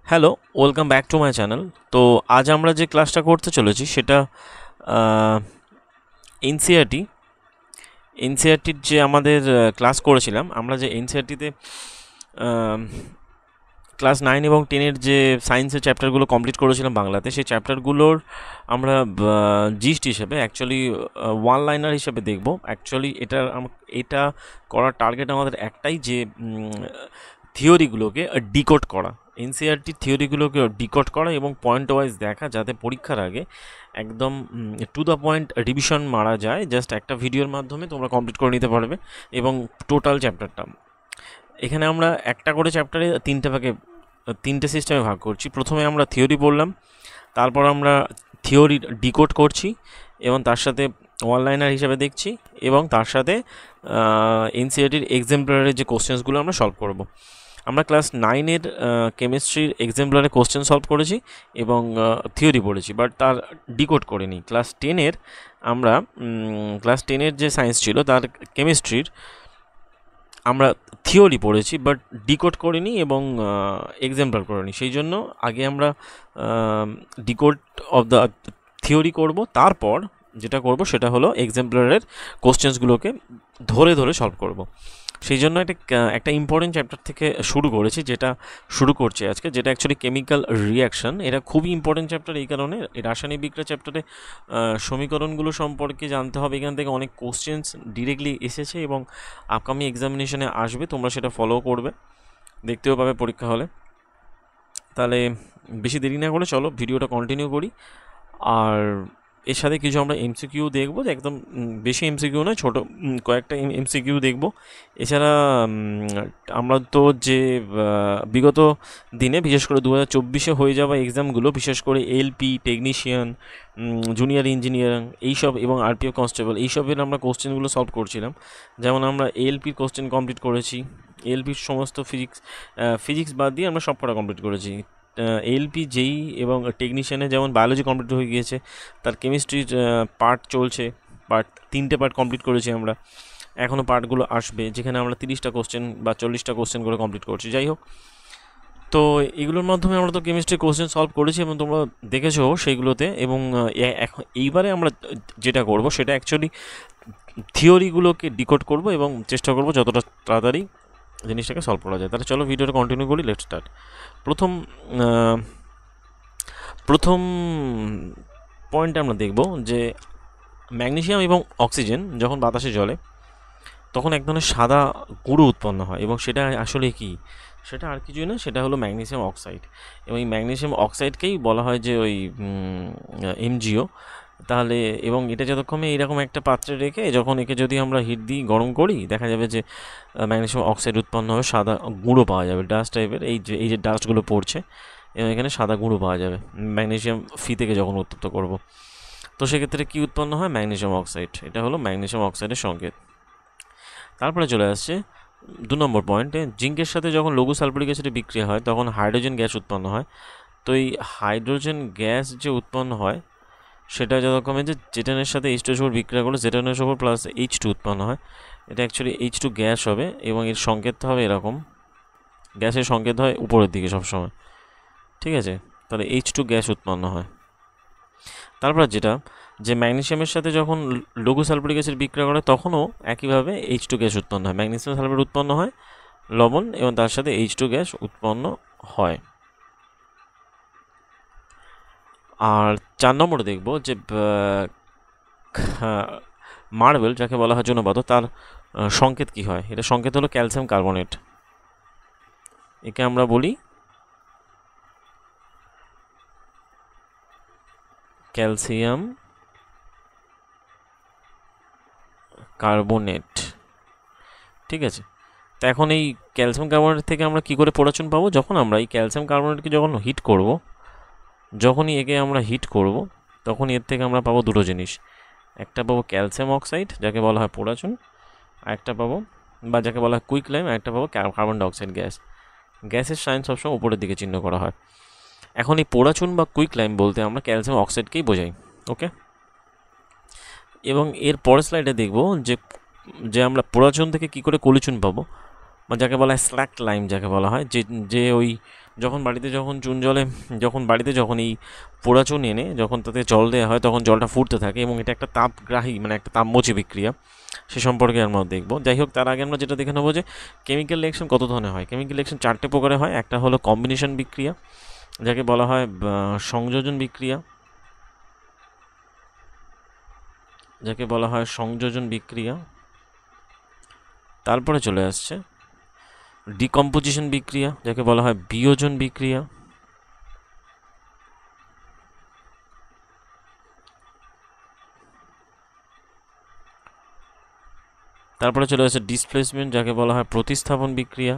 Hello, welcome back to my channel. তো আজ আমরা যে ক্লাসটা করতে চলেছি সেটা এনসিইআরটি এনসিইআরটির যে আমাদের ক্লাস করেছিলাম, আমরা যে এনসিইআরটিতে ক্লাস 9 এবং 10-এর যে সায়েন্সের চ্যাপ্টারগুলো কমপ্লিট করেছিলাম বাংলাতে, সেই চ্যাপ্টারগুলোর আমরা জিস্ট হিসেবে অ্যাকচুয়ালি ওয়ান লাইনার হিসেবে দেখব। অ্যাকচুয়ালি এটা করার টার্গেট আমাদের একটাই, যে থিওরিগুলোকে ডিকোড করা, এনসিইআরটি থিওরিগুলোকে ডিকোড করা এবং পয়েন্ট ওয়াইজ দেখা, যাতে পরীক্ষার আগে একদম টু দ্য পয়েন্ট রিভিশন মারা যায়। জাস্ট একটা ভিডিওর মাধ্যমে তোমরা কমপ্লিট করে নিতে পারবে এবং টোটাল চ্যাপ্টারটা। এখানে আমরা একটা করে চ্যাপ্টারে তিনটে সিস্টেমে ভাগ করছি। প্রথমে আমরা থিওরি পড়লাম, তারপর আমরা থিওরি ডিকোড করছি এবং তার সাথে ওয়ান লাইনার হিসাবে দেখছি, এবং তার সাথে এনসিইআরটির এক্সাম্পলারের যে কোশ্চেন্সগুলো আমরা সলভ করব। আমরা ক্লাস 9-এর কেমিস্ট্রির এক্সাম্পলারে কোশ্চেন সলভ করেছি এবং থিওরি পড়েছি, বাট তার ডিকোড করিনি। ক্লাস 10-এর যে সায়েন্স ছিল তার কেমিস্ট্রির আমরা থিওরি পড়েছি, বাট ডিকোড করিনি এবং এক্সাম্পল করিনি। সেই জন্য আগে আমরা ডিকোড অফ দ্য থিওরি করব, তারপর যেটা করব সেটা হলো এক্সাম্পলারের কোশ্চেন্সগুলোকে ধরে ধরে সলভ করব। সেই জন্য একটা ইম্পর্টেন্ট চ্যাপ্টার থেকে শুরু করেছি, যেটা শুরু করছি আজকে, যেটা অ্যাকচুয়ালি কেমিক্যাল রিয়াকশন। এটা খুবই ইম্পর্টেন্ট চ্যাপ্টার এই কারণে, রাসায়নিক বিক্রিয়া চ্যাপ্টারে সমীকরণগুলো সম্পর্কে জানতে হবে। এখান থেকে অনেক কোশ্চেন্স ডিরেক্টলি এসেছে এবং আপকামিং এক্সামিনেশনে আসবে, তোমরা সেটা ফলো করবে, দেখতেও পাবে পরীক্ষা হলে। তাহলে বেশি দেরি না করে চলো ভিডিওটা কন্টিনিউ করি। আর এর সাথে কিছু আমরা এমসিকিউ দেখবো, যে একদম বেশি এমসিকিউ নয়, ছোটো কয়েকটা এমসিকিউ দেখবো। এছাড়া আমরা তো যে বিগত দিনে, বিশেষ করে 2024-এ হয়ে যাওয়া এক্সামগুলো, বিশেষ করে এলপি, টেকনিশিয়ান, জুনিয়র ইঞ্জিনিয়ারিং এইসব এবং আরপিএফ কনস্টেবল, এইসবের আমরা কোশ্চেনগুলো সলভ করছিলাম। যেমন আমরা এলপির কোশ্চেন কমপ্লিট করেছি, এলপির সমস্ত ফিজিক্স বাদ দিয়ে আমরা সব কটা কমপ্লিট করেছি। এলপি, জেই এবং টেকনিশিয়ানে যেমন বায়োলজি কমপ্লিট হয়ে গিয়েছে, তার কেমিস্ট্রির পার্ট চলছে, তিনটে পার্ট কমপ্লিট করেছি আমরা। এখনও পার্টগুলো আসবে, যেখানে আমরা 30টা কোশ্চেন বা 40টা কোশ্চেন করে কমপ্লিট করছি। যাই হোক, তো এগুলোর মাধ্যমে আমরা তো কেমিস্ট্রি কোশ্চেন সলভ করেছি এবং তোমরা দেখেছো সেইগুলোতে। এবং এইবারে আমরা যেটা করব সেটা অ্যাকচুয়ালি থিওরিগুলোকে ডিকোড করব এবং চেষ্টা করব যতটা তাড়াতাড়ি জিনিসটাকে সলভ করা যায়। তাহলে চলো ভিডিওটা কন্টিনিউ করি, লেটস স্টার্ট। প্রথম পয়েন্টে আমরা দেখব যে ম্যাগনেসিয়াম এবং অক্সিজেন যখন বাতাসে জ্বলে তখন এক ধরনের সাদা গুঁড়ো উৎপন্ন হয়, এবং সেটা আসলে কি, সেটা আর কিছুই না, সেটা হলো ম্যাগনেসিয়াম অক্সাইড। এবং এই ম্যাগনেসিয়াম অক্সাইডকেই বলা হয় যে ওই এমজিও। তাহলে এবং এটা যতক্ষণে এরকম একটা পাত্রে রেখে, যখন একে যদি আমরা হিট দিই, গরম করি, দেখা যাবে যে ম্যাগনেসিয়াম অক্সাইড উৎপন্ন হবে, সাদা গুঁড়ো পাওয়া যাবে, ডাস্ট টাইপের। এই যে ডাস্টগুলো পড়ছে, এবং এখানে সাদা গুঁড়ো পাওয়া যাবে ম্যাগনেসিয়াম ফি থেকে যখন উত্তপ্ত করব। তো সেক্ষেত্রে কী উৎপন্ন হয়? Magnesium oxide. এটা হলো ম্যাগনেসিয়াম অক্সাইডের সংকেত। তারপরে চলে আসছে 2 নম্বর পয়েন্টে, জিঙ্কের সাথে যখন লঘু সালফারিক অ্যাসিডের বিক্রিয়া হয় তখন হাইড্রোজেন গ্যাস উৎপন্ন হয়। তো এই হাইড্রোজেন গ্যাস যে উৎপন্ন হয় সেটা যতক্ষণে যে জেটানের সাথে H2SO4 বিক্রিয়া করলে জেটানের ওপর প্লাস H2 উৎপন্ন হয়। এটা অ্যাকচুয়ালি H2 গ্যাস হবে, এবং এর সংকেতটা হবে এরকম। গ্যাসের সংকেত হয় উপরের দিকে সবসময়, ঠিক আছে? তাহলে H2 গ্যাস উৎপন্ন হয়। তারপর যেটা, যে ম্যাগনেসিয়ামের সাথে যখন লঘু সালফারিক অ্যাসিড বিক্রিয়া করে তখনও একইভাবে H2 গ্যাস উৎপন্ন হয়। ম্যাগনেসিয়াম সালফেট উৎপন্ন হয়, লবণ, এবং তার সাথে H2 গ্যাস উৎপন্ন হয়। আর 4 নম্বরে দেখব যে মার্বেল যাকে বলা হয় জনবাদ, তার সংকেত কি হয়? এটা সংকেত হলো ক্যালসিয়াম কার্বনেট। একে আমরা বলি ক্যালসিয়াম কার্বনেট, ঠিক আছে? তো এখন এই ক্যালসিয়াম কার্বনেট থেকে আমরা কি করে পোড়াচুন পাবো? যখন আমরা এই ক্যালসিয়াম কার্বনেটকে যখন হিট করব, যখনই একে আমরা হিট করব, তখন এর থেকে আমরা পাবো দুটো জিনিস। একটা পাবো ক্যালসিয়াম অক্সাইড, যাকে বলা হয় পোড়াচুন, আর একটা পাবো, বা যাকে বলা হয় কুইকলাইম, একটা পাবো কার্বন ডাইঅক্সাইড গ্যাস। গ্যাসের সাইন সবসময় উপরের দিকে চিহ্ন করা হয়। এখন এই পোড়াচুন বা কুইকলাইম বলতে আমরা ক্যালসিয়াম অক্সাইডকেই বোঝাই, ওকে? এবং এর পরের স্লাইডে দেখব যে আমরা পোড়াচুন থেকে কি করে কলিচুন পাবো। যাকে বলা হয় স্ল্যাক লাইম, যাকে বলা হয় যে যে ওই যখন বাড়িতে যখন চুন জলে বাড়িতে যখন এই পোড়া চুন এনে যখন তাতে জল দেওয়া হয় তখন জলটা ফুটতে থাকে এবং এটা একটা তাপগ্রাহী মানে একটা তাপমোচী বিক্রিয়া, সে সম্পর্কে আমরা দেখব। যাই হোক, তার আগে আমরা যেটা দেখে নেবো যে কেমিক্যাল রিঅ্যাকশন কত ধরনের হয়। কেমিক্যাল রিঅ্যাকশন 4টে প্রকারে হয়। একটা হলো কম্বিনেশন বিক্রিয়া, যাকে বলা হয় সংযোজন বিক্রিয়া, যাকে বলা হয় সংযোজন বিক্রিয়া। তারপরে চলে আসছে ডিকম্পোজিশন বিক্রিয়া, যাকে বলা হয় বিয়োজন বিক্রিয়া। তারপরে চলে আসছে ডিসপ্লেসমেন্ট, যাকে বলা হয় প্রতিস্থাপন বিক্রিয়া।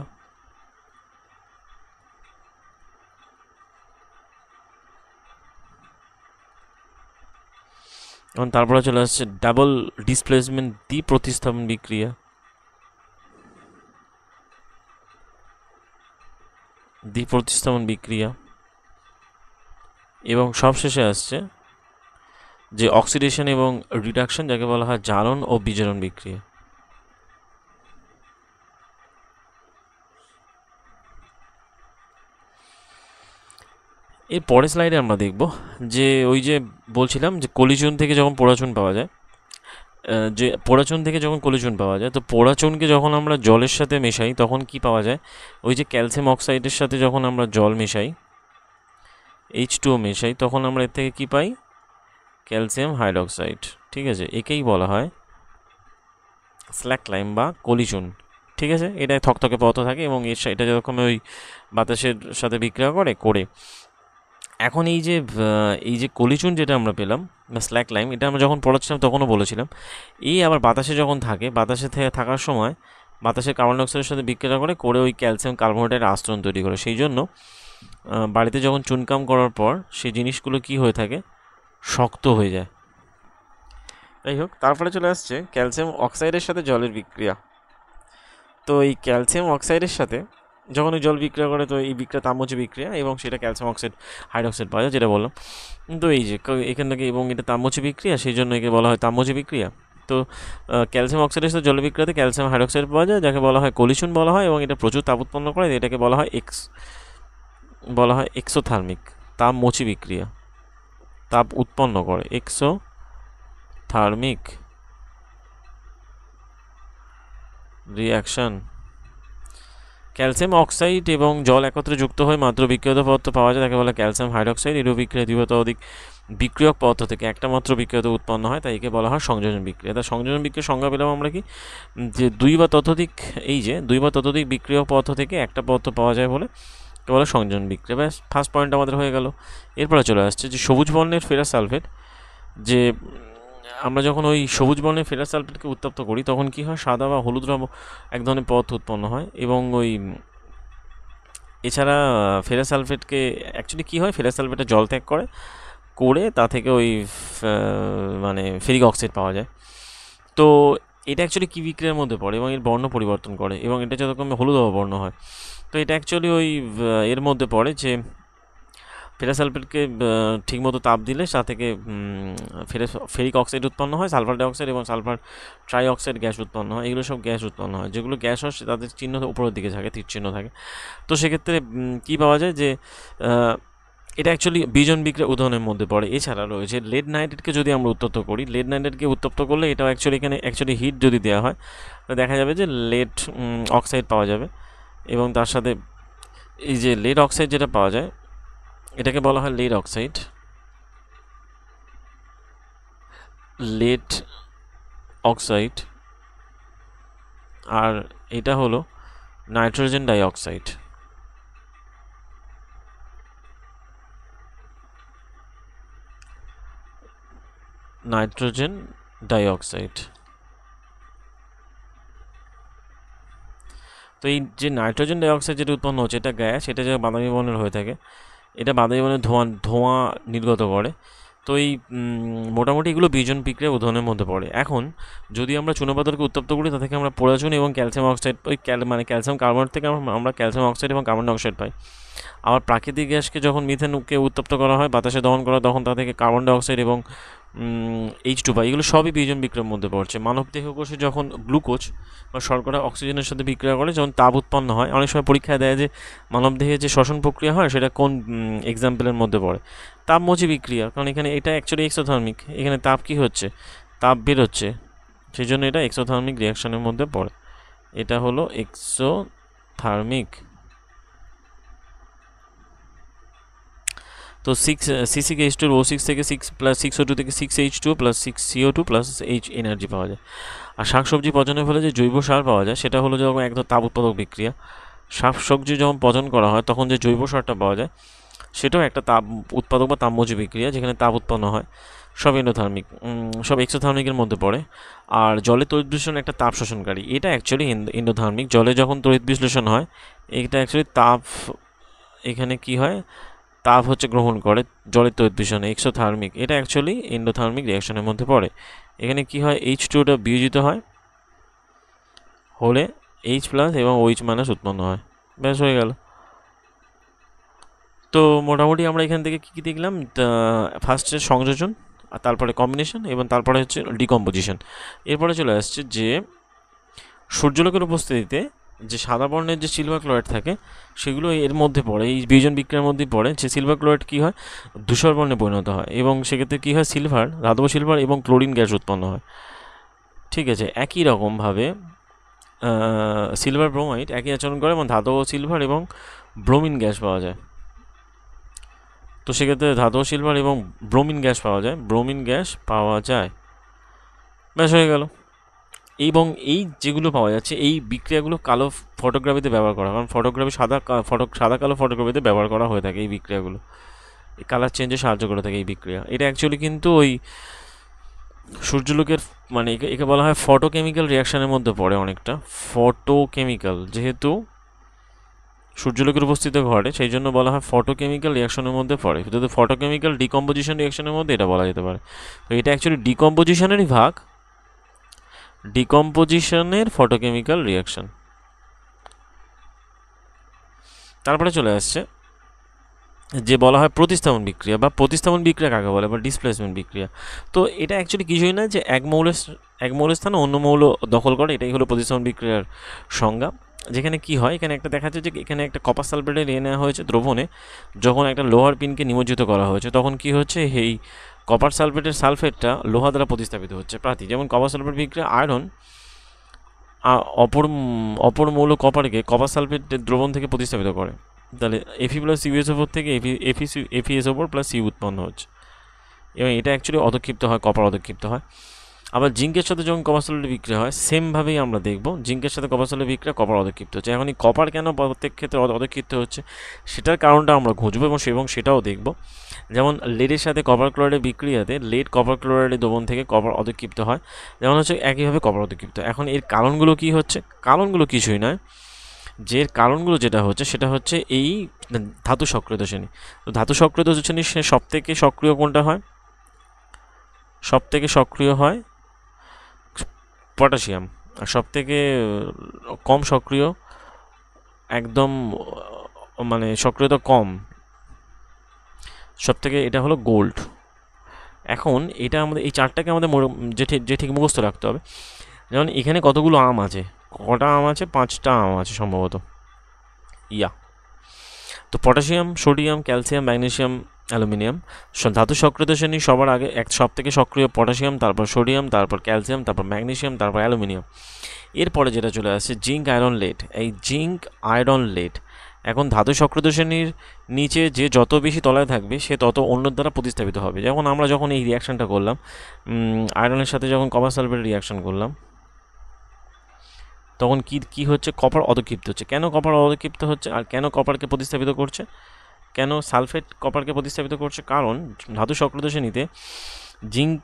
এবং তারপরে চলে আসছে ডাবল ডিসপ্লেসমেন্ট দ্বি প্রতিস্থাপন বিক্রিয়া। দ্বি প্রতিস্থাপন বিক্রিয়া। এবং সবশেষে আসছে যে অক্সিডেশন এবং রিডাকশন, যাকে বলা হয় জারণ ও বিজারণ বিক্রিয়া। এর পরের স্লাইডে আমরা দেখব যে ওই যে বলছিলাম যে কলিচুন থেকে যখন পোড়াচুন পাওয়া যায়, যে পোড়াচুন থেকে যখন কলিচুন পাওয়া যায়, তো পোড়াচুনকে যখন আমরা জলের সাথে মেশাই তখন কি পাওয়া যায়, ওই যে ক্যালসিয়াম অক্সাইডের সাথে যখন আমরা জল মেশাই, H2O মেশাই, তখন আমরা এর থেকে কি পাই, ক্যালসিয়াম হাইড্রোক্সাইড। ঠিক আছে, একেই বলা হয় স্ল্যাক লাইম বা কলিচুন। ঠিক আছে, এটা থকথকে পদার্থ থাকে এবং এটা যেরকম ওই বাতাসের সাথে বিক্রিয়া করে এখন এই যে কলিচুন যেটা আমরা পেলাম বা স্ল্যাক লাইম, এটা আমরা যখন পড়াচ্ছিলাম তখনও বলেছিলাম এই আবার বাতাসে যখন থাকে, বাতাসে থাকার সময় বাতাসের কার্বন ডাইঅক্সাইডের সাথে বিক্রিয়া করে ওই ক্যালসিয়াম কার্বোনেটের আস্তরণ তৈরি করে। সেই জন্য বাড়িতে যখন চুনকাম করার পর সেই জিনিসগুলো কি হয়ে থাকে, শক্ত হয়ে যায়। যাই হোক, তারপরে চলে আসছে ক্যালসিয়াম অক্সাইডের সাথে জলের বিক্রিয়া। তো এই ক্যালসিয়াম অক্সাইডের সাথে যখন ওই জল বিক্রিয়া করে, তো এই বিক্রিয়া তাপমোচী বিক্রিয়া এবং সেটা ক্যালসিয়াম অক্সাইড হাইড্রোক্সাইড পাওয়া যায়, যেটা বললাম। তো এই যে এখান থেকে, এবং এটা তাপমোচী বিক্রিয়া, সেই জন্য একে বলা হয় তাপমোচী বিক্রিয়া। তো ক্যালসিয়াম অক্সাইডের সাথে জলের বিক্রিয়াতে ক্যালসিয়াম হাইড্রোক্সাইড পাওয়া যায়, যাকে বলা হয় কলিচুন বলা হয়, এবং এটা প্রচুর তাপ উৎপন্ন করে। এটাকে বলা হয় এক্সোথার্মিক তাপমোচী বিক্রিয়া, তাপ উৎপন্ন করে, এক্সোথার্মিক রিঅ্যাকশন। ক্যালসিয়াম অক্সাইড এবং জল একত্রে যুক্ত হয়ে মাত্র বিক্রিয়ত পদার্থ পাওয়া যায়, তাকে বলে ক্যালসিয়াম হাইড্রোক্সাইড। এরূপ বিক্রিয়া দুই বা ততোধিক বিক্রিয়ক পদার্থ থেকে একটা মাত্র বিক্রিয়ত উৎপন্ন হয়, তাই একে বলা হয় সংযোজন বিক্রিয়া। তাই সংযোজন বিক্রিয়ার সংজ্ঞা পেলাম আমরা কি, যে দুই বা ততোধিক বিক্রিয়ক পদার্থ থেকে একটা পদার্থ পাওয়া যায় বলে একে বলে সংযোজন বিক্রিয়া। ব্যাস, ফার্স্ট পয়েন্ট আমাদের হয়ে গেল। এরপরে চলে আসছে যে সবুজ বর্ণের ফেরাস সালফেট, যে আমরা যখন ওই সবুজ বর্ণের ফেরাস সালফেটকে উত্তপ্ত করি তখন কি হয়, সাদা বা হলুদ রঙ এক ধরনের পদার্থ উৎপন্ন হয়। এবং ওই এছাড়া ফেরাস সালফেটকে অ্যাকচুয়ালি কী হয়, ফেরাস সালফেটে জল ত্যাগ করে তা থেকে ওই মানে ফেরিক অক্সাইড পাওয়া যায়। তো এটা অ্যাকচুয়ালি কী বিক্রিয়ার মধ্যে পড়ে এবং এর বর্ণ পরিবর্তন করে, এবং এটা যতক্ষণ হলুদ বর্ণ হয়। তো এটা অ্যাকচুয়ালি ওই এর মধ্যে পড়ে যে ফেরাস সালফেটকে ঠিকমতো তাপ দিলে তা থেকে ফেরিক অক্সাইড উৎপন্ন হয়, সালফার ডাইঅক্সাইড এবং সালফার ট্রাই অক্সাইড গ্যাস উৎপন্ন হয়। এগুলো সব গ্যাস উৎপন্ন হয়, যেগুলো গ্যাস হয় তাদের চিহ্ন উপরের দিকে থাকে, তীর চিহ্ন থাকে। তো সেক্ষেত্রে কী পাওয়া যায়, যে এটা অ্যাকচুয়ালি বিজন বিক্রিয়া উদাহরণের মধ্যে পড়ে। এছাড়া রয়েছে লেড নাইট্রেটকে যদি আমরা উত্তপ্ত করি, লেড নাইট্রেটকে উত্তপ্ত করলে এটাও এখানে হিট যদি দেওয়া হয়, তো দেখা যাবে যে লেড অক্সাইড পাওয়া যাবে। এবং তার সাথে এই যে লেড অক্সাইড যেটা পাওয়া যায়, এটাকে বলা হয় লেড অক্সাইড, লেড অক্সাইড। আর এটা হলো নাইট্রোজেন ডাইঅক্সাইড। Nitrogen dioxide. তো এই যে নাইট্রোজেন ডাইঅক্সাইড যেটা উৎপন্ন হচ্ছে, এটা গ্যাস, এটা যে বাদামি বর্ণের হয়ে থাকে, এটা বাদামি বর্ণের ধোঁয়া নির্গত করে। তো এই মোটামুটি এগুলো বিজন বিক্রিয়া উদাহরণের মধ্যে পড়ে। এখন যদি আমরা চুনাপাথরকে উত্তপ্ত করি, তা থেকে আমরা পোড়াচুন এবং ক্যালসিয়াম অক্সাইড, ওই ক্যালসিয়াম কার্বনেট থেকে আমরা ক্যালসিয়াম অক্সাইড এবং কার্বন ডাইঅক্সাইড পাই। আবার প্রাকৃতিক গ্যাসকে যখন মিথেনকে উত্তপ্ত করা হয়, বাতাসে দহন করা, তখন তা থেকে কার্বন ডাইঅক্সাইড এবং H2 পাই। এগুলো সবই বিয়োজন বিক্রিয়ার মধ্যে পড়ছে। মানবদেহ কোষে যখন গ্লুকোজ বা শর্করা অক্সিজেনের সাথে বিক্রিয়া করে যখন তাপ উৎপন্ন হয়, অনেক সময় পরীক্ষায় দেয় যে মানবদেহে যে শ্বসন প্রক্রিয়া হয় সেটা কোন এক্সাম্পলের মধ্যে পড়ে, তাপমোচী বিক্রিয়া। কারণ এখানে এটা অ্যাকচুয়ালি এক্সোথার্মিক, এখানে তাপ কি হচ্ছে, তাপ বেরোচ্ছে, সেই জন্য এটা এক্সোথার্মিক রিয়াকশনের মধ্যে পড়ে। এটা হলো এক্সোথার্মিক। তো C6H2 O6 থেকে 6 প্লাস 6O2 থেকে 6H2 plus 6CO2 plus H energy পাওয়া যায়। আর শাকসবজি পচনের ফলে যে জৈব সার পাওয়া যায় সেটা হলো যখন একদম তাপ উৎপাদক বিক্রিয়া। শাকসবজি যখন পচন করা হয় তখন যে জৈব সারটা পাওয়া যায় সেটাও একটা তাপ উৎপাদক বা তাপমোচী বিক্রিয়া, যেখানে তাপ উৎপন্ন হয়। সব এন্ডোথার্মিক, সব এক্সোথার্মিকের মধ্যে পড়ে। আর জলে তড়িৎ বিশ্লেষণ একটা তাপ শোষণকারী, এটা অ্যাকচুয়ালি এন্ডোথার্মিক। জলে যখন তড়িৎ বিশ্লেষণ হয় এটা অ্যাকচুয়ালি তাপ, এখানে কি হয়, তাপ হচ্ছে গ্রহণ করে জলের তড়িৎ বিশ্লেষণে। এক্সোথার্মিক, এটা অ্যাকচুয়ালি এন্ডোথার্মিক রিয়াকশনের মধ্যে পড়ে। এখানে কি হয়, H2টা বিয়োজিত হয় হলে H প্লাস এবং OH মাইনাস উৎপন্ন হয়, ব্যাস হয়ে গেল। তো মোটামুটি আমরা এখান থেকে কী কী দেখলাম, ফার্স্টে সংযোজন, আর তারপরে কম্বিনেশন, এবং তারপরে হচ্ছে ডিকম্পোজিশন। এরপরে চলে আসছে যে সূর্যালোকের উপস্থিতিতে যে সাদা বর্ণের যে সিলভার ক্লোরাইড থাকে সেগুলো এর মধ্যে পড়ে, এই বিয়োজন বিক্রিয়ার মধ্যেই পড়ে। যে সিলভার ক্লোরাইড কী হয়, ধূসর বর্ণে পরিণত হয়, এবং সেক্ষেত্রে কী হয়, সিলভার, ধাতব সিলভার এবং ক্লোরিন গ্যাস উৎপন্ন হয়। ঠিক আছে, একই রকমভাবে সিলভার ব্রোমাইড একই আচরণ করে, এবং ধাতব সিলভার এবং ব্রোমিন গ্যাস পাওয়া যায়। তো সেক্ষেত্রে ধাতব সিলভার এবং ব্রোমিন গ্যাস পাওয়া যায়, ব্যাস হয়ে গেল। এবং এই যেগুলো পাওয়া যাচ্ছে এই বিক্রিয়াগুলো কালো ফটোগ্রাফিতে ব্যবহার করা, কারণ ফটোগ্রাফি সাদা কালো ফটোগ্রাফিতে ব্যবহার করা হয়ে থাকে এই বিক্রিয়াগুলো, এই কালার চেঞ্জে সাহায্য করে থাকে এই বিক্রিয়া। এটা অ্যাকচুয়ালি কিন্তু ওই সূর্যালোকের মানে একে বলা হয় ফটোকেমিক্যাল রিয়াকশানের মধ্যে পড়ে অনেকটা। ফটোকেমিক্যাল, যেহেতু সূর্যালোকের উপস্থিতি ঘটে সেই জন্য বলা হয় ফটোকেমিক্যাল রিয়াকশনের মধ্যে পড়ে। যদি ফটোকেমিক্যাল ডিকম্পোজিশন রিয়াকশনের মধ্যে এটা বলা যেতে পারে। তো এটা অ্যাকচুয়ালি ডিকম্পোজিশনেরই ভাগ, ডিকম্পোজিশনের ফটোকেমিক্যাল রিয়াকশন। তারপরে চলে আসছে যে বলা হয় প্রতিস্থাপন বিক্রিয়া, বা প্রতিস্থাপন বিক্রিয়া কাকে বলে, বা ডিসপ্লেসমেন্ট বিক্রিয়া। তো এটা অ্যাকচুয়ালি কিছুই না, যে এক মৌলের স্থানে অন্য মৌল দখল করে, এটাই হলো প্রতিস্থাপন বিক্রিয়ার সংজ্ঞা। যেখানে কি হয়, এখানে একটা দেখা যাচ্ছে যে এখানে একটা কপার সালফেটে নিয়ে নেওয়া হয়েছে দ্রবণে, যখন একটা লোহার পিনকে নিমজ্জিত করা হয়েছে তখন কি হচ্ছে, এই কপার সালফেটটা লোহা দ্বারা প্রতিস্থাপিত হচ্ছে প্রাতি। যেমন কপার সালফেট বিক্রিয়া আয়রন অপর মৌল কপারকে কপার সালফেটের দ্রবণ থেকে প্রতিস্থাপিত করে, তাহলে Fe প্লাস CuSO4 থেকে FeSO4 প্লাস সি উৎপন্ন হচ্ছে, এবং এটা অ্যাকচুয়ালি অধক্ষিপ্ত হয়, কপার অধক্ষিপ্ত হয়। আবার জিঙ্কের সাথে যখন কপার সালফেট বিক্রিয়া হয় সেমভাবেই আমরা দেখব, জিঙ্কের সাথে কপার সালফেট বিক্রিয়া কপার অধক্ষিপ্ত হচ্ছে। এখন এই কপার কেন প্রত্যেক ক্ষেত্রে অধক্ষিপ্ত হচ্ছে সেটার কারণটা আমরা খুঁজবো, এবং সেটাও দেখব। যেমন লেডের সাথে কপার ক্লোরাইডের বিক্রিয়াতে লেড কপার ক্লোরাইডের দ্রবণ থেকে কপার অধক্ষিপ্ত হয়, যেমন হচ্ছে একইভাবে কপার অধক্ষিপ্ত। এখন এর কারণগুলো কি হচ্ছে, কারণগুলো কিছুই নয়, যে কারণগুলো যেটা হচ্ছে সেটা হচ্ছে এই ধাতু সক্রিয়তা শ্রেণী। তো ধাতু সক্রিয়তা শ্রেণীর সব থেকে সক্রিয় কোনটা হয়, সব থেকে সক্রিয় হয় পটাশিয়াম, আর সব থেকে কম সক্রিয়, একদম মানে সক্রিয়তা কম সব থেকে, এটা হলো গোল্ড। এখন এটা আমাদের এই চারটাকে আমাদের যে ঠিক মুখস্থ রাখতে হবে। যেমন এখানে কতগুলো আম আছে, কটা আম আছে, 5টা আম আছে সম্ভবত, তো potassium, sodium, calcium, magnesium, aluminium. ধাতু সক্রিয়তা শ্রেণী সবার আগে সব থেকে সক্রিয় পটাশিয়াম, তারপর সোডিয়াম, তারপর ক্যালসিয়াম, তারপর ম্যাগনেসিয়াম, তারপর অ্যালুমিনিয়াম। এরপরে যেটা চলে আসছে জিঙ্ক আয়রন লেড। এই জিঙ্ক আয়রন লেড এখন ধাতু সক্রিয়তা শ্রেণীর নিচে যে যত বেশি তলায় থাকবে সে তত অন্য দ্বারা প্রতিস্থাপিত হবে। যেমন আমরা যখন এই রিয়াকশানটা করলাম, আয়রনের সাথে যখন কপার সালফেট রিয়াকশান করলাম তখন কি হচ্ছে, কপার অধক্ষিপ্ত হচ্ছে। কেন কপার অধক্ষিপ্ত হচ্ছে, আর কেন কপারকে প্রতিস্থাপিত করছে, কেন সালফেট কপারকে প্রতিস্থাপিত করছে, কারণ ধাতু সক্রিয়তা শ্রেণীতে জিঙ্ক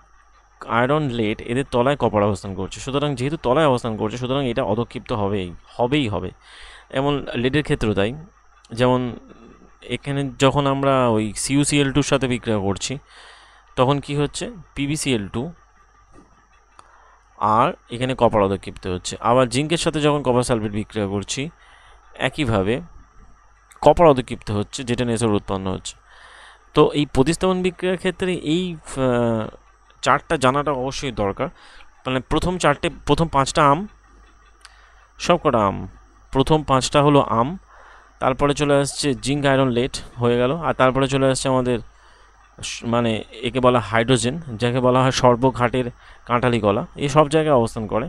আয়রন লেড এদের তলায় কপার অবস্থান করছে। সুতরাং যেহেতু তলায় অবস্থান করছে সুতরাং এটা অধক্ষিপ্ত হবে। এমন লেডের ক্ষেত্রেও তাই। যেমন এখানে যখন আমরা ওই CuCl2 সাথে বিক্রিয়া করছি তখন কি হচ্ছে, PbCl2, আর এখানে কপার অধক্ষিপ্ত হচ্ছে। আবার জিঙ্কের সাথে যখন কপার সালফেট বিক্রিয়া করছি একইভাবে কপার অধিক্ষিপ্ত হচ্ছে, যেটা নেসর উৎপন্ন হচ্ছে। তো এই প্রতিস্থাপন বিক্রিয়ার ক্ষেত্রে এই চারটা জানাটা অবশ্যই দরকার। মানে প্রথম 5টা আম, সব কটা আম, প্রথম 5টা হলো আম, তারপরে চলে আসছে জিঙ্ক আয়রন লেট হয়ে গেল, আর তারপরে চলে আসছে আমাদের মানে একে বলা হাইড্রোজেন, যাকে বলা হয় সর্বঘাটের কাঁঠালি কলা। এ সব জায়গায় অবস্থান করে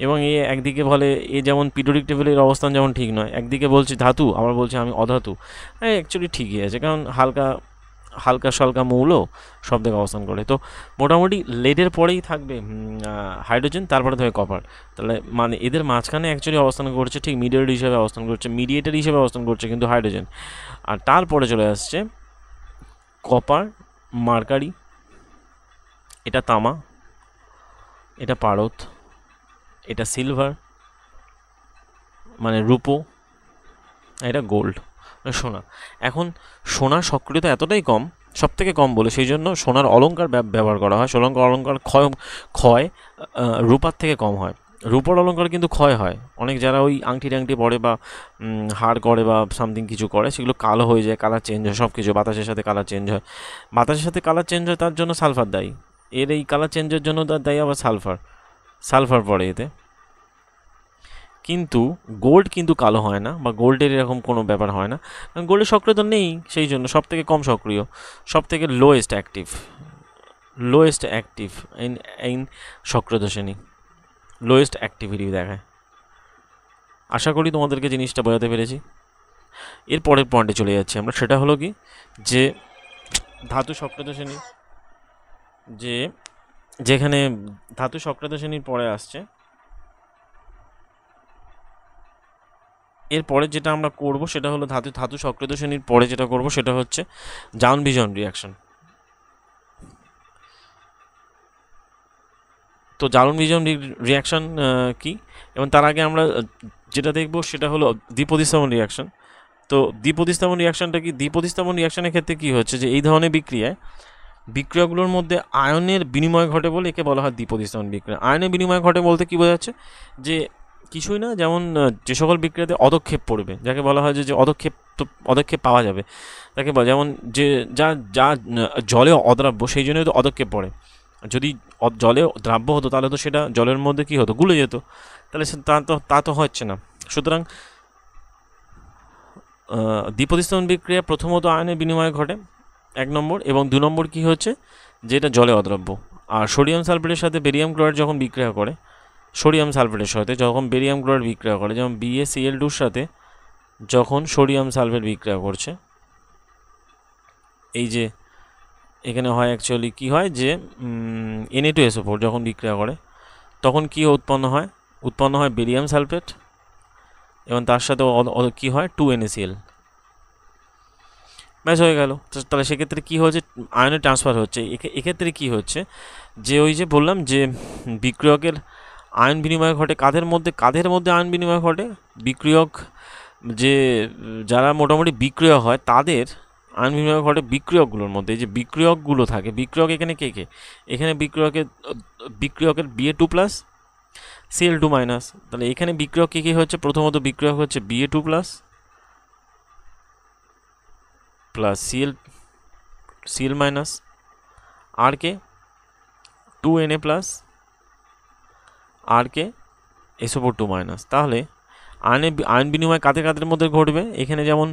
এবং এ একদিকে বলে এ যেমন পিরিয়ডিক টেবিলের অবস্থান যেমন ঠিক নয়, একদিকে বলছে ধাতু, আবার বলছে আমি অধাতু। হ্যাঁ, অ্যাকচুয়ালি ঠিকই আছে, কারণ হালকা সালকা মৌল সব জায়গায় অবস্থান করে। তো মোটামুটি লেডের পরেই থাকবে হাইড্রোজেন, তারপরে থাকবে কপার। তাহলে মানে এদের মাঝখানে অ্যাকচুয়ালি অবস্থান করছে, ঠিক মিডিয়েটার হিসেবে অবস্থান করছে কিন্তু হাইড্রোজেন। আর তারপরে চলে আসছে কপার, মার্কারি, এটা তামা, এটা পারদ, এটা সিলভার মানে রূপো, এটা গোল্ড সোনা। এখন সোনার সক্রিয়তা এতটাই কম, সব থেকে কম বলে সেই জন্য সোনার অলঙ্কার ব্যবহার করা হয়। অলঙ্কার ক্ষয় রূপার থেকে কম হয়। রূপর অলঙ্কার কিন্তু ক্ষয় হয়, অনেক যারা ওই আংটি পরে বা হার করে বা সামথিং কিছু করে, সেগুলো কালো হয়ে যায়, কালার চেঞ্জ হয়, সব কিছু বাতাসের সাথে কালার চেঞ্জ হয়। তার জন্য সালফার দায়ী। এর এই কালার চেঞ্জের জন্য তার দায়ী আবার সালফার পড়ে এতে। কিন্তু গোল্ড কিন্তু কালো হয় না, বা গোল্ডের এরকম কোনো ব্যাপার হয় না, কারণ গোল্ডের সক্রিয়তা নেই, সেই জন্য সব থেকে কম সক্রিয়, সব থেকে লোয়েস্ট অ্যাক্টিভ ইন সক্রিয়তা শ্রেণী, লোয়েস্ট অ্যাক্টিভিটি দেখায়। আশা করি তোমাদেরকে জিনিসটা বোঝাতে পেরেছি। এর পরের পয়েন্টে চলে যাচ্ছি আমরা, সেটা হলো কি যে ধাতু সক্রিয়তা শ্রেণী, যেখানে ধাতু সক্রিয়তা শ্রেণীর পরে আসছে, এরপরে যেটা আমরা করব সেটা হলো ধাতু সক্রিয়তা শ্রেণীর পরে যেটা করব সেটা হচ্ছে জাউন-বিজন রিয়াকশন। তো জাউন-বিজন রিয়াকশন কি, এবং তার আগে আমরা যেটা দেখব সেটা হলো দ্বিপ্রতিস্থাপন রিয়াকশন। তো দ্বিপ্রতিস্থাপন রিয়াকশনটা কি? দ্বিপ্রতিস্থাপন রিয়াকশনের ক্ষেত্রে কি হচ্ছে যে এই ধরনের বিক্রিয়াগুলোর মধ্যে আয়নের বিনিময় ঘটে বলে একে বলা হয় দ্বিপ্রতিস্থাপন বিক্রিয়া। আয়নের বিনিময় ঘটে বলতে কি বোঝাচ্ছে, যে কিছুই না, যেমন যে সকল বিক্রিয়াতে অদক্ষেপ পড়বে, যাকে বলা হয় যে অদক্ষেপ পাওয়া যাবে, তাকে বলা, যেমন যে যা জলে অদ্রাব্য সেই জন্যই তো অদক্ষেপ পড়ে। যদি জলে দ্রাব্য হতো তাহলে তো সেটা জলের মধ্যে কি হতো, গুলে যেত, তাহলে তা তো হচ্ছে না। সুতরাং দ্বিপ্রতিস্থাপন বিক্রিয়া প্রথমত আয়নের বিনিময় ঘটে 1 নম্বর, এবং 2 নম্বর কী হচ্ছে, যে এটা জলে অদ্রাব্য। আর সোডিয়াম সালফেটের সাথে বেরিয়াম ক্লোরাইড যখন বিক্রিয়া করে, যেমন BaCl2-র সাথে যখন সোডিয়াম সালফেট বিক্রিয়া করছে, এই যে এখানে হয় অ্যাকচুয়ালি কী হয় যে Na2SO4 যখন বিক্রিয়া করে, তখন কী উৎপন্ন হয় বেরিয়াম সালফেট, এবং তার সাথে কী হয় 2NaCl, ব্যাস হয়ে গেল। তাহলে সেক্ষেত্রে কী হচ্ছে, আয়নের ট্রান্সফার হচ্ছে। এক্ষেত্রে কী হচ্ছে, যে ওই যে বললাম যে বিক্রিয়কের আয়ন বিনিময় ঘটে কাদের মধ্যে আয়ন বিনিময় ঘটে, বিক্রিয়ক যে যারা মোটামুটি বিক্রিয়ক হয় তাদের আয়ন বিনিময় ঘটে বিক্রিয়কগুলোর মধ্যে। যে বিক্রিয়কগুলো থাকে, বিক্রিয়ক এখানে কে, এখানে বিক্রিয়কের Ba2+ Cl2-, তাহলে এখানে বিক্রিয়ক কী হচ্ছে, প্রথমত বিক্রিয়ক হচ্ছে Ba2+ প্লাস Cl- আর কে 2Na+, আর কে SO4 2-। তাহলে আয়ন বিনিময় কাদের মধ্যে ঘটবে, এখানে যেমন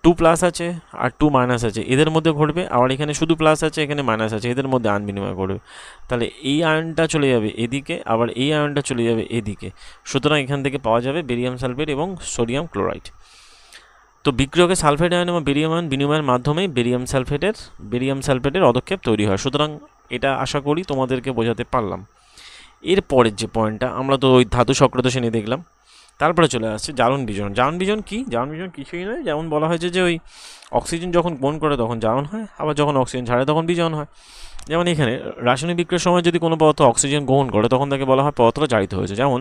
2+ আছে আর 2- আছে, এদের মধ্যে ঘটবে। আবার এখানে শুধু প্লাস আছে, এখানে মাইনাস আছে, এদের মধ্যে আয়ন বিনিময় ঘটবে। তাহলে এই আয়নটা চলে যাবে এদিকে, আবার এই আয়নটা চলে যাবে এদিকে। সুতরাং এখান থেকে পাওয়া যাবে বেরিয়াম সালফেট এবং সোডিয়াম ক্লোরাইড। তো বিক্রিয়কে সালফেট আয়ন এবং বেরিয়াম আয়ন বিনিময়ের মাধ্যমেই বেরিয়াম সালফেটের অদক্ষেপ তৈরি হয়। সুতরাং এটা আশা করি তোমাদেরকে বোঝাতে পারলাম। এরপরের যে পয়েন্টটা, আমরা তো ওই ধাতু সক্রিয়তা শ্রেণী দেখলাম, তারপরে চলে আসছে জারণ বিজন। জারণ বিজন কিছুই নয়, যেমন বলা হয়েছে যে ওই অক্সিজেন যখন গ্রহণ করে তখন জারণ হয়, আবার যখন অক্সিজেন ছাড়ে তখন বিজন হয়। যেমন এখানে রাসায়নিক বিক্রিয়ার সময় যদি কোনো পদার্থ অক্সিজেন গ্রহণ করে তখন তাকে বলা হয় পদার্থটা জারিত হয়েছে। যেমন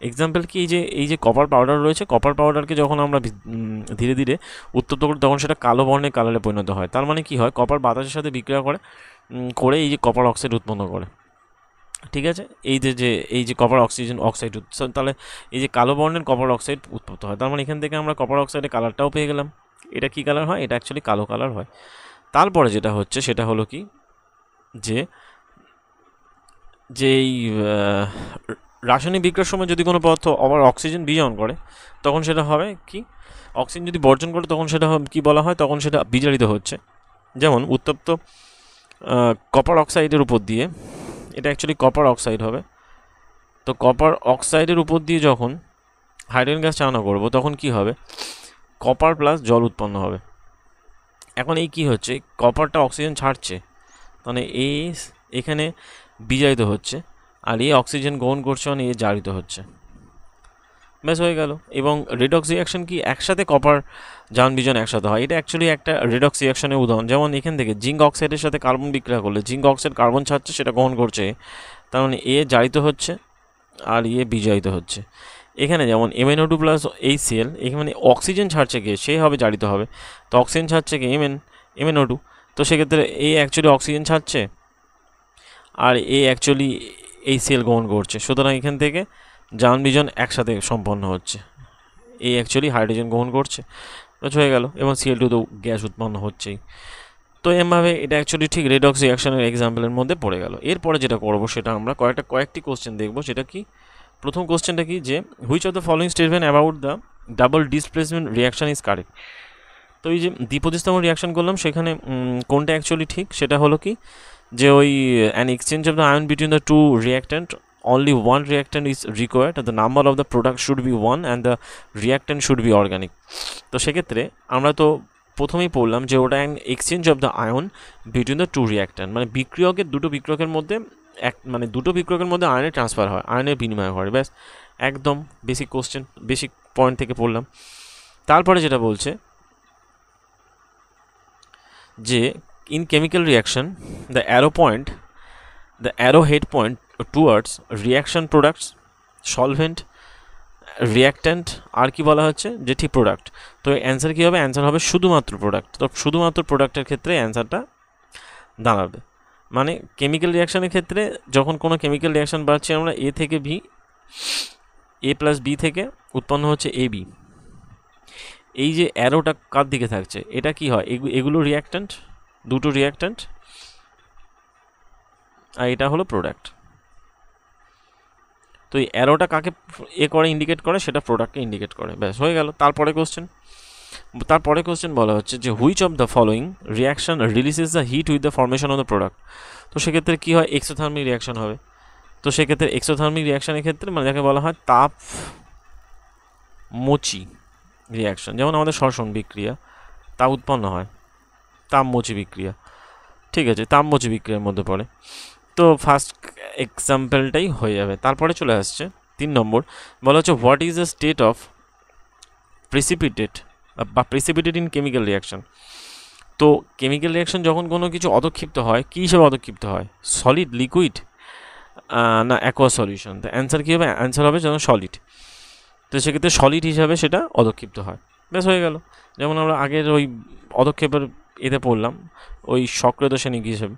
এক্সাম্পল কি, এই যে কপার পাউডার রয়েছে, কপার পাউডারকে যখন আমরা ধীরে ধীরে উত্তপ্ত করি তখন সেটা কালো বর্ণের কালারে পরিণত হয়। তার মানে কি হয়, কপার বাতাসের সাথে বিক্রিয়া করে এই যে কপার অক্সাইড উৎপন্ন করে। ঠিক আছে, এই যে কপার অক্সিজেন অক্সাইড, তাহলে এই যে কালো বর্ণের কপার অক্সাইড উৎপন্ন হয়, তার মানে এখান থেকে আমরা কপার অক্সাইডের কালারটাও পেয়ে গেলাম। এটা কি কালার হয়? এটা অ্যাকচুয়ালি কালো কালার হয়। তারপরে যেটা হচ্ছে সেটা হলো কি, যে যেই রাসায়নিক বিক্রিয়ার সময় যদি কোনো পদার্থ আবার অক্সিজেন বিজারণ করে, তখন সেটা হবে কি, অক্সিজেন যদি বর্জন করে তখন সেটা কি বলা হয়, তখন সেটা বিজারিত হচ্ছে। যেমন উত্তপ্ত কপার অক্সাইডের উপর দিয়ে, এটা অ্যাকচুয়ালি কপার অক্সাইড হবে, তো কপার অক্সাইডের উপর দিয়ে যখন হাইড্রোজেন গ্যাস চালনা করব তখন কি হবে, কপার প্লাস জল উৎপন্ন হবে। এখন এই কি হচ্ছে, কপারটা অক্সিজেন ছাড়ছে, মানে এখানে বিজারিত হচ্ছে, আর এই অক্সিজেন গ্রহণ করছে, মানে এ জারিত হচ্ছে, ব্যাস হয়ে গেল। এবং রেডক্স রিয়াকশন কি, একসাথে কপার জারণ বিজারণ একসাথে হয়, এটা অ্যাকচুয়ালি একটা রেডক্স রিয়াকশনের উদাহরণ। যেমন এখান থেকে জিঙ্ক অক্সাইডের সাথে কার্বন বিক্রিয়া করলে জিঙ্ক অক্সাইড কার্বন ছাড়ছে, সেটা গ্রহণ করছে, তার মানে এ জারিত হচ্ছে আর ইয়ে বিজারিত হচ্ছে। এখানে যেমন MnO2 প্লাস HCl, এখানে অক্সিজেন ছাড়ছে কে, সে হবে জারিত হবে, তো অক্সিজেন ছাড়ছে কে, MnO2, তো সেক্ষেত্রে এ অ্যাকচুয়ালি অক্সিজেন ছাড়ছে আর এ অ্যাকচুয়ালি HCl গ্রহণ করছে, সুতরাং এখান থেকে জারণ বিজারণ একসাথে সম্পন্ন হচ্ছে, এই অ্যাকচুয়ালি হাইড্রোজেন গ্রহণ করছে, ব্যাস হয়ে গেল। এবং Cl2 তো গ্যাস উৎপন্ন হচ্ছেই। তো এমভাবে এটা অ্যাকচুয়ালি ঠিক রেডক্স রিয়াকশনের এক্সাম্পলের মধ্যে পড়ে গেল। এরপরে যেটা করবো সেটা আমরা কয়েকটি কোশ্চেন দেখবো। সেটা কি, প্রথম কোশ্চেনটা কি, যে which of the following statement about the double displacement reaction is correct. তো এই যে দ্বিপ্রতিস্থাপন রিয়াকশন করলাম, সেখানে কোনটা অ্যাকচুয়ালি ঠিক, সেটা হলো কি, যে ওই an exchange of the ion between the two reactant, only one reactant is required, the number of the product should be 1 and the reactant should be organic। তো সেক্ষেত্রে আমরা তো প্রথমেই পড়লাম যে ওটা exchange of the ion between the two reactant, মানে দুটো বিক্রিয়কের মধ্যে দুটো বিক্রিয়কের মধ্যে আয়নের ট্রান্সফার হয়, আয়নের বিনিময় হয়, ব্যাস একদম বেসিক কোশ্চেন, বেসিক পয়েন্ট থেকে পড়লাম। তারপরে যেটা বলছে যে in chemical reaction the arrow head point towards reaction products, solvent, reactant, আর কি বলা হচ্ছে, যে ঠিক প্রোডাক্ট। তো অ্যান্সার কী হবে, অ্যান্সার হবে শুধুমাত্র প্রোডাক্ট। তো শুধুমাত্র প্রোডাক্টের ক্ষেত্রে অ্যান্সারটা দাঁড়াবে। মানে কেমিক্যাল রিয়াকশানের ক্ষেত্রে যখন কোনো কেমিক্যাল রিয়াকশান বাড়ছে আমরা এ থেকে বি, এ প্লাস বি থেকে উৎপন্ন হচ্ছে AB, এই যে অ্যারোটা কার দিকে থাকছে, এটা কি হয়, এগুলো রিয়াক্ট্যান্ট, দুটো রিয়াক্ট্যান্ট, আর এটা হলো প্রোডাক্ট। তো এই অ্যারোটা কাকে ইন্ডিকেট করে, সেটা প্রোডাক্টকে ইন্ডিকেট করে, ব্যাস হয়ে গেল। তারপরে কোশ্চেন বলা হচ্ছে যে which of the following reaction releases the heat with the formation of the product. তো সেক্ষেত্রে কী হয়, এক্সোথার্মিক রিয়াকশন হবে। তো সেক্ষেত্রে এক্সোথার্মিক রিয়াকশানের ক্ষেত্রে মানে যাকে বলা হয় তাপ মোচি রিয়াকশন, যেমন আমাদের শ্বসন বিক্রিয়া, তাপ উৎপন্ন হয়, তাপমোচী বিক্রিয়া, ঠিক আছে, তাপমোচী বিক্রিয়ার মধ্যে পড়ে। তো ফার্স্ট এক্সাম্পলটাই হয়ে যাবে। তারপরে চলে আসছে 3 নম্বর, বলা হচ্ছে what is the state of precipitate in chemical reaction. তো কেমিক্যাল রিয়াকশন যখন কোনো কিছু অধক্ষিপ্ত হয়, কী হিসেবে অধক্ষিপ্ত হয়, সলিড, লিকুইড না অ্যাকোয়া সলিউশন। তো অ্যান্সার কী হবে, অ্যান্সার হবে যেন সলিড। তো সেক্ষেত্রে সলিড হিসাবে সেটা অধক্ষিপ্ত হয়, ব্যাস হয়ে গেল। যেমন আমরা আগের ওই অধক্ষেপের এতে পড়লাম, ওই সক্রিয় রাসায়নিক হিসেবে,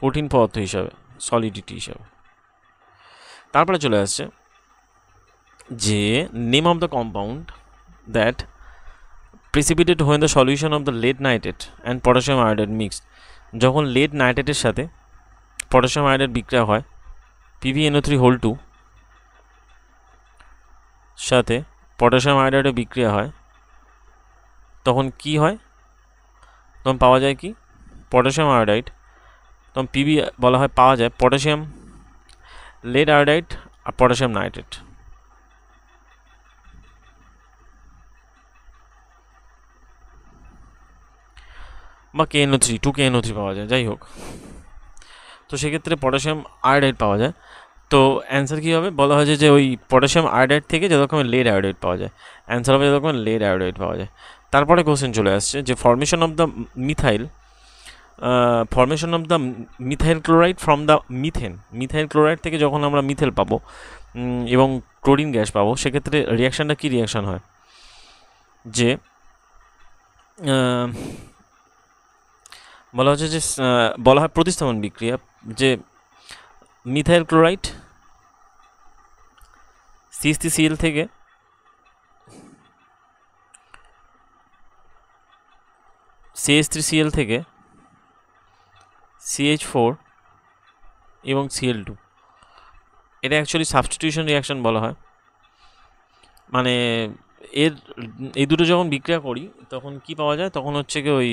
কঠিন পদার্থ হিসাবে, সলিডিটি হিসাবে। তারপরে চলে আসছে যে name of the compound that precipitated when the solution of the lead nitrate and potassium iodide mixed. যখন lead নাইট্রেটের সাথে পটাশিয়াম আয়োডাইড বিক্রিয়া হয়, PbNO3(2) সাথে পটাশিয়াম আয়োডাইডের বিক্রিয়া হয়, তখন কি হয়, তখন পাওয়া যায় কি, পটাশিয়াম আয়োডাইড, তখন Pb বলা হয়, পাওয়া যায় পটাশিয়াম lead আয়োডাইড আর পটাশিয়াম নাইট্রেট। বা KNO3, 2KNO3 পাওয়া যায়, যাই হোক। তো সেক্ষেত্রে পটাশিয়াম আয়োডাইড পাওয়া যায়। তো অ্যান্সার কী হবে, বলা হয়েছে যে ওই পটাশিয়াম আয়োডাইড থেকে যত রকমের lead আয়োডাইড পাওয়া যায়, অ্যান্সার হবে যত রকমের lead আয়োডাইড পাওয়া যায়। তারপরে কোশ্চেন চলে আসছে যে formation of the methyl chloride from the methyl chloride থেকে যখন আমরা মিথেল পাবো এবং ক্লোরিন গ্যাস পাবো, সেক্ষেত্রে রিয়াকশানটা কী রিয়াকশান হয়, যে বলা হচ্ছে যে বলা হয় প্রতিস্থাপন বিক্রিয়া, যে মিথাইল ক্লোরাইড CH3Cl থেকে CH3Cl থেকে CH4 এবং Cl2, এটা অ্যাকচুয়ালি সাবস্টিটিউশন রিয়াকশন বলা হয়। মানে এই দুটো যখন বিক্রিয়া করি তখন কি পাওয়া যায়, তখন হচ্ছে কি ওই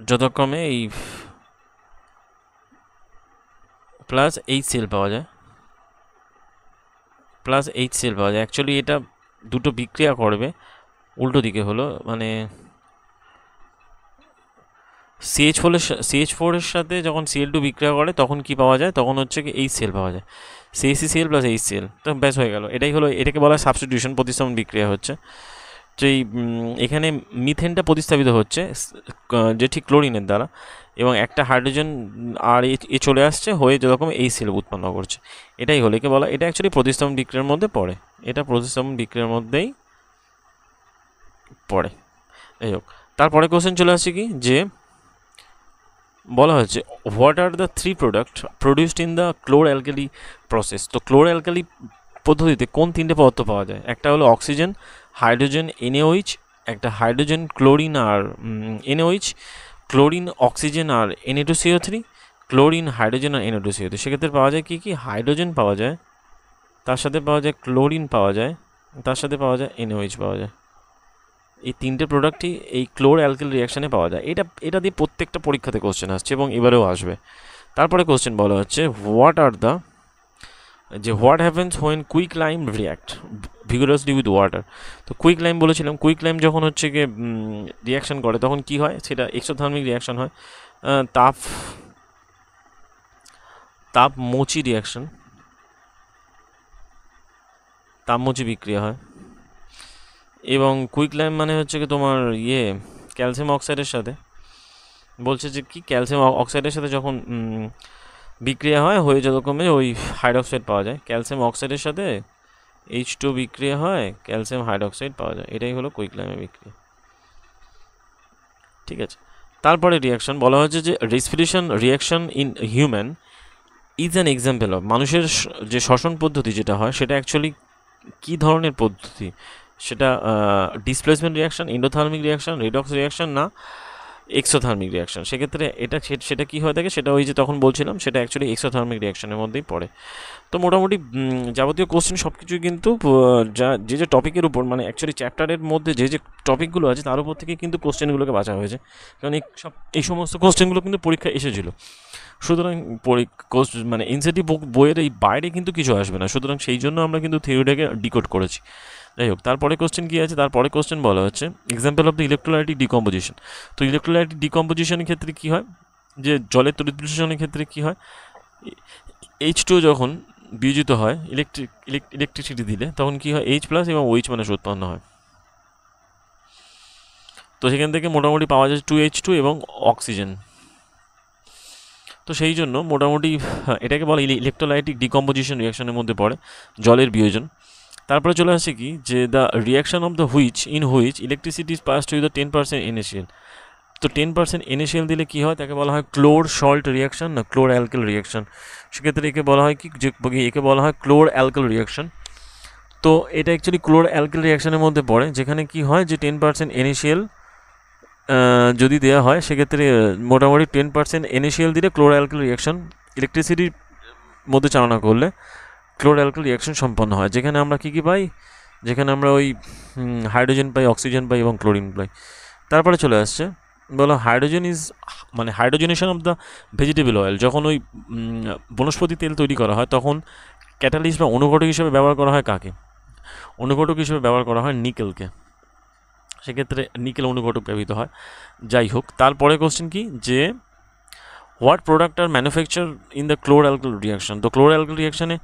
যথাক্রমে এই প্লাস HCl পাওয়া যায়, অ্যাকচুয়ালি এটা দুটো বিক্রিয়া করবে উল্টো দিকে হলো, মানে CH4 এর সাথে যখন Cl2 বিক্রিয়া করে তখন কি পাওয়া যায়, তখন হচ্ছে কি HCl পাওয়া যায়, CaCl প্লাস HCl, তো ব্যাস হয়ে গেল। এটাকে বলা হয় সাবস্টিটিউশন, প্রতিস্থাপন বিক্রিয়া হচ্ছে। তো এখানে মিথেনটা প্রতিস্থাপিত হচ্ছে যেটি ক্লোরিনের দ্বারা, এবং একটা হাইড্রোজেন আর এ চলে আসছে হয়ে যেরকম HCl উৎপন্ন করছে, এটাই হলো একে বলা, এটা অ্যাকচুয়ালি প্রতিস্থাপন বিক্রিয়ার মধ্যে পড়ে, এটা প্রতিস্থাপন বিক্রিয়ার মধ্যেই পড়ে। যাই হোক, তারপরে কোশ্চেন চলে আসছে কি, যে বলা হচ্ছে what are the 3 product produced in the chlor alkali process. তো ক্লোর অ্যালকালি পদ্ধতিতে কোন 3টে পদার্থ পাওয়া যায়, একটা হলো অক্সিজেন, হাইড্রোজেন NaOH, একটা হাইড্রোজেন ক্লোরিন আর NaOH, ক্লোরিন অক্সিজেন আর Na2CO3, ক্লোরিন হাইড্রোজেন আর Na2CO3। সেক্ষেত্রে পাওয়া যায় কি কি, হাইড্রোজেন পাওয়া যায়, তার সাথে পাওয়া যায় ক্লোরিন পাওয়া যায়, তার সাথে পাওয়া যায় NaOH পাওয়া যায়। এই 3টে প্রোডাক্টই এই ক্লোর অ্যালকাইল রিয়াকশানে পাওয়া যায়। এটা দিয়ে প্রত্যেকটা পরীক্ষাতে কোশ্চেন আসছে এবং এবারেও আসবে। তারপরে কোশ্চেন বলা হচ্ছে what happens when quick lime react vigorously with water. তো কুইক লাইম বলেছিলাম, কুইক লাইম যখন হচ্ছে গিয়ে রিয়াকশান করে তখন কি হয়, সেটা এক্সোথার্মিক রিয়াকশান হয়, তাপমোচী রিয়াকশান, তাপমোচী বিক্রিয়া হয়। এবং কুইক লাইম মানে হচ্ছে কি তোমার ক্যালসিয়াম অক্সাইডের সাথে বলছে যে কি, ক্যালসিয়াম অক্সাইডের সাথে যখন বিক্রিয়া হয় হয়ে যতক্ষণে ওই হাইড্রক্সাইড পাওয়া যায়, ক্যালসিয়াম অক্সাইডের সাথে H2 বিক্রিয়া হয়, ক্যালসিয়াম হাইড্রক্সাইড পাওয়া যায়, এটাই হলো কুইক লাইমের বিক্রিয়া। ঠিক আছে, তারপরে রিয়াকশন বলা হচ্ছে যে respiration reaction in human is an example of, মানুষের যে শ্বসন পদ্ধতি যেটা হয় সেটা অ্যাকচুয়ালি কী ধরনের পদ্ধতি, সেটা displacement reaction, endothermic reaction, redox reaction না এক্সোথার্মিক রিয়াকশন। সেক্ষেত্রে সেটা কী হয়ে থাকে, সেটা ওই যে তখন বলছিলাম সেটা অ্যাকচুয়ালি এক্সোথার্মিক রিয়াকশনের মধ্যেই পড়ে। তো মোটামুটি যাবতীয় কোশ্চেন সব কিছুই কিন্তু যে টপিকের উপর, মানে অ্যাকচুয়ালি চ্যাপ্টারের মধ্যে যে টপিকগুলো আছে তার উপর থেকে কিন্তু কোশ্চেনগুলোকে বাছা হয়েছে, কারণ এই সমস্ত কোশ্চেনগুলো কিন্তু পরীক্ষায় এসেছিলো। সুতরাং মানে এনসিইআরটি বইয়ের এই বাইরে কিন্তু কিছু আসবে না, সুতরাং সেই জন্য আমরা কিন্তু থিওরিটাকে ডিকোড করেছি। যাই হোক, তারপরে কোশ্চেন কী আছে, তারপরে কোশ্চেন বলা হচ্ছে example of the electrolytic decomposition. তো ইলেকট্রোলাইটিক ডিকম্পোজিশনের ক্ষেত্রে কী হয়, যে জলের তড়িৎ বিশ্লেষণের ক্ষেত্রে কী হয়, H2 যখন বিয়োজিত হয় ইলেকট্রিসিটি দিলে তখন কী হয়, H+ এবং OH মানে উৎপন্ন হয়। তো সেখান থেকে মোটামুটি পাওয়া যায় 2H2 এবং অক্সিজেন। তো সেই জন্য মোটামুটি এটাকে বলে ইলেকট্রোলাইটিক ডিকম্পোজিশন রিয়াকশনের মধ্যে পড়ে জলের বিয়োজন। তারপরে চলে আসে কি, যে the reaction of the which electricity is passed with the 10% NaCl। তো 10% NaCl দিলে কী হয়, তাকে বলা হয় ক্লোর সল্ট রিয়াকশন না ক্লোর অ্যালকাইল রিয়াকশন। সেক্ষেত্রে একে বলা হয় কি, যে একে বলা হয় ক্লোর অ্যালকাইল রিয়াকশন। তো এটা অ্যাকচুয়ালি ক্লোর অ্যালকাইল রিয়াকশনের মধ্যে পড়ে, যেখানে কি হয় যে 10% NaCl যদি দেওয়া হয়, সেক্ষেত্রে মোটামুটি 10% NaCl দিলে ক্লোর অ্যালকাইল রিয়াকশন ইলেকট্রিসিটির মধ্যে চালনা করলে ক্লোর অ্যালকাইল রিয়াকশন সম্পন্ন হয়, যেখানে আমরা কী পাই, যেখানে আমরা ওই হাইড্রোজেন পাই, অক্সিজেন পাই এবং ক্লোরিন পাই। তারপরে চলে আসছে বলো hydrogenation of the vegetable oil. যখন ওই বনস্পতি তেল তৈরি করা হয় তখন ক্যাটালিস্ট বা অনুঘটক হিসেবে ব্যবহার করা হয় কাকে, অনুঘটক হিসেবে ব্যবহার করা হয় নিকেলকে। সেক্ষেত্রে নিকেল অনুঘটক ব্যবহৃত হয়। যাই হোক, তারপরে কোশ্চেন কি, যে what product are manufacture in the chlor alkyl reaction. তো ক্লোর অ্যালকাইল রিয়াকশানে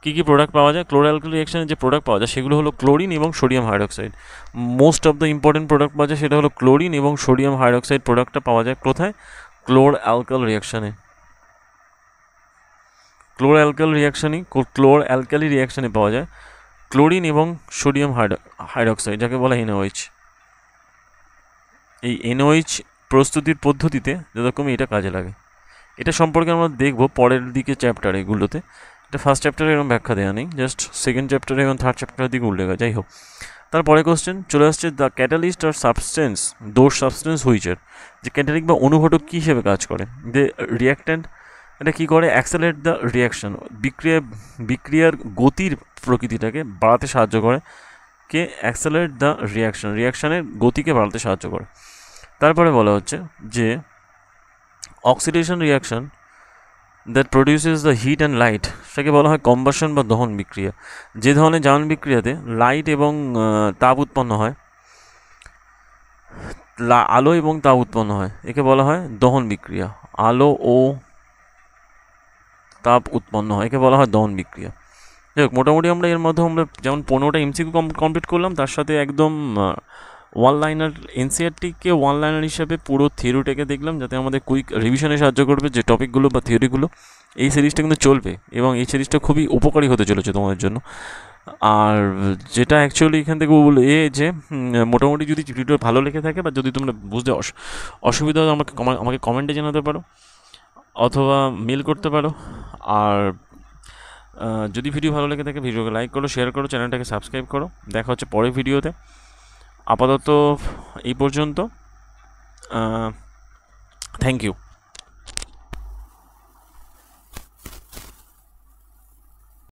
কী কী প্রোডাক্ট পাওয়া যায়, ক্লোর অ্যালকাইল রিয়াকশানে যে প্রোডাক্ট পাওয়া যায় সেগুলো হলো ক্লোরিন এবং sodium hydroxide. Most of the important product পাওয়া যায় সেটা হলো ক্লোরিন এবং সোডিয়াম হাইড্রক্সাইড প্রোডাক্টটা পাওয়া যায় কোথায়, ক্লোর অ্যালকাইল রিয়াকশানে। ক্লোর অ্যালকালি রিয়াকশানে পাওয়া যায় ক্লোরিন এবং সোডিয়াম হাইড্রক্সাইড, যাকে বলা হয় NaOH। এই NaOH প্রস্তুতির পদ্ধতিতে যতক্ষণ এটা কাজে লাগে। এটা সম্পর্কে আমরা দেখব পরের দিকে চ্যাপ্টার এগুলোতে। এটা ফার্স্ট চ্যাপ্টারে এরকম ব্যাখ্যা দেওয়া নেই, জাস্ট সেকেন্ড চ্যাপ্টারে এবং থার্ড চ্যাপ্টারের দিকে উল্লেখ হয়। যাই হোক, তারপরে কোশ্চেন চলে আসছে, the catalyst are substance, those substance হুইচের, যে ক্যাটালিক বা অনুঘটক কী হিসেবে কাজ করে। যে রিয়াক্ট্যান্ট এটা কী করে, অ্যাক্সেলারেট দ্য রিয়াকশন, বিক্রিয়ার গতির প্রকৃতিটাকে বাড়াতে সাহায্য করে। কে অ্যাক্সেলারেট দ্য রিয়াকশন, রিয়াকশানের গতিকে বাড়াতে সাহায্য করে। তারপরে বলা হচ্ছে যে oxidation reaction that produces the heat and light, সেটাকে বলা হয় কম্বাসন বা দহন বিক্রিয়া। যে ধরনের জ্বালানি বিক্রিয়াতে লাইট এবং তাপ উৎপন্ন হয়, আলো এবং তাপ উৎপন্ন হয়, একে বলা হয় দহন বিক্রিয়া। আলো ও তাপ উৎপন্ন হয়, একে বলা হয় দহন বিক্রিয়া। যাই হোক, মোটামুটি আমরা এর মধ্যে আমরা যেমন 15টা এমসিকিউ কমপ্লিট করলাম, তার সাথে একদম ওয়ান লাইনার, এনসিআরটিকে ওয়ান লাইনার হিসাবে পুরো থিওরিটাকে দেখলাম, যাতে আমাদের কুইক রিভিশনে সাহায্য করবে যে টপিকগুলো বা থিওরিগুলো। এই সিরিজটা কিন্তু চলবে এবং এই সিরিজটা খুবই উপকারী হতে চলেছে তোমাদের জন্য। আর যেটা অ্যাকচুয়ালি এখান থেকে যে মোটামুটি যদি ভিডিও ভালো লেগে থাকে বা যদি তোমরা বুঝতে অসুবিধা হয়, আমাকে কমেন্টে জানাতে পারো অথবা মেল করতে পারো। আর যদি ভিডিও ভালো লেগে থাকে ভিডিওকে লাইক করো, শেয়ার করো, চ্যানেলটাকে সাবস্ক্রাইব করো। দেখা হচ্ছে পরের ভিডিওতে। আপাতত এই পর্যন্ত। Thank you.